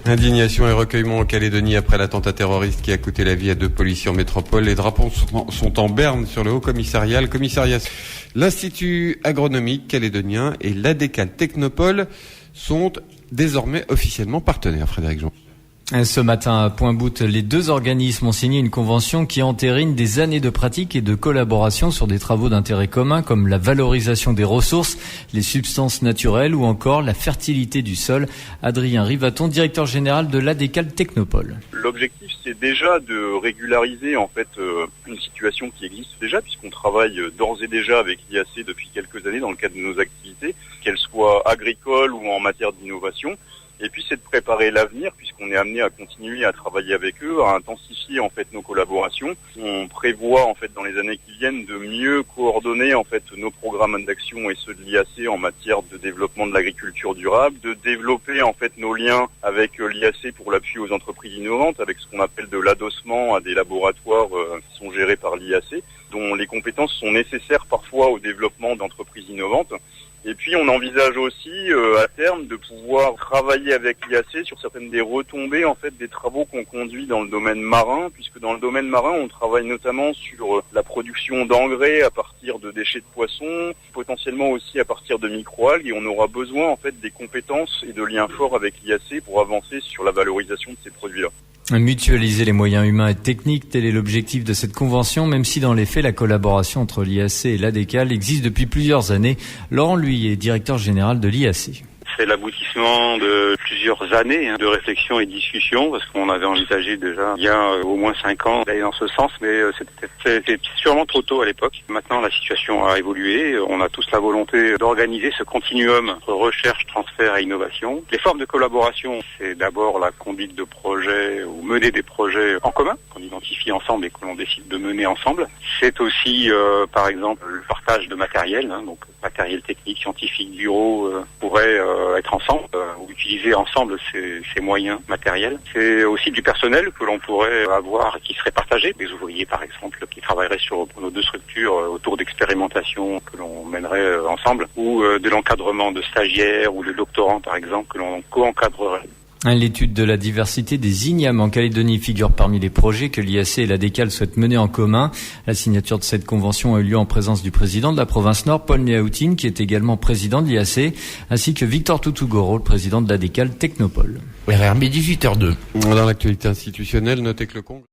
Indignation et recueillement en Calédonie après l'attentat terroriste qui a coûté la vie à 2 policiers en métropole. Les drapeaux sont en berne sur le Haut-Commissariat. Le commissariat, l'Institut agronomique calédonien et l'ADECAL Technopole sont désormais officiellement partenaires. Frédéric Jean. Ce matin, à Point-Bout, les deux organismes ont signé une convention qui entérine des années de pratique et de collaboration sur des travaux d'intérêt commun comme la valorisation des ressources, les substances naturelles ou encore la fertilité du sol. Adrien Rivaton, directeur général de l'ADECAL Technopole. L'objectif, c'est déjà de régulariser une situation qui existe déjà, puisqu'on travaille d'ores et déjà avec l'IAC depuis quelques années dans le cadre de nos activités, qu'elles soient agricoles ou en matière d'innovation. Et puis c'est de préparer l'avenir, puisqu'on est amené à continuer à travailler avec eux, à intensifier nos collaborations. On prévoit dans les années qui viennent de mieux coordonner nos programmes d'action et ceux de l'IAC en matière de développement de l'agriculture durable, de développer nos liens avec l'IAC pour l'appui aux entreprises innovantes, avec ce qu'on appelle de l'adossement à des laboratoires qui sont gérés par l'IAC, dont les compétences sont nécessaires parfois au développement d'entreprises innovantes. Et puis on envisage aussi à terme de pouvoir travailler avec l'IAC sur certaines des retombées des travaux qu'on conduit dans le domaine marin, puisque dans le domaine marin on travaille notamment sur la production d'engrais à partir de déchets de poissons, potentiellement aussi à partir de microalgues, et on aura besoin des compétences et de liens forts avec l'IAC pour avancer sur la valorisation de ces produits-là. Mutualiser les moyens humains et techniques, tel est l'objectif de cette convention, même si dans les faits, la collaboration entre l'IAC et l'ADECAL existe depuis plusieurs années. Laurent Lui est directeur général de l'IAC. C'est l'aboutissement de plusieurs années de réflexion et de discussion, parce qu'on avait envisagé déjà il y a au moins 5 ans d'aller dans ce sens, mais c'était sûrement trop tôt à l'époque. Maintenant, la situation a évolué. On a tous la volonté d'organiser ce continuum entre recherche, transfert et innovation. Les formes de collaboration, c'est d'abord la conduite de projets ou mener des projets en commun, qu'on identifie ensemble et que l'on décide de mener ensemble. C'est aussi, par exemple, le partage de matériel, donc matériel technique, scientifique, bureau, pourrait être ensemble ou utiliser ensemble ces moyens matériels. C'est aussi du personnel que l'on pourrait avoir et qui serait partagé. Des ouvriers, par exemple, qui travailleraient sur nos deux structures autour d'expérimentations que l'on mènerait ensemble, ou de l'encadrement de stagiaires ou de doctorants, par exemple, que l'on co-encadrerait. L'étude de la diversité des ignames en Calédonie figure parmi les projets que l'IAC et l'ADECAL souhaitent mener en commun. La signature de cette convention a eu lieu en présence du président de la province Nord, Paul Néaoutine, qui est également président de l'IAC, ainsi que Victor Toutougouro, le président de l'ADECAL Technopole. RRB 18h02. Dans l'actualité institutionnelle, notez que le Congrès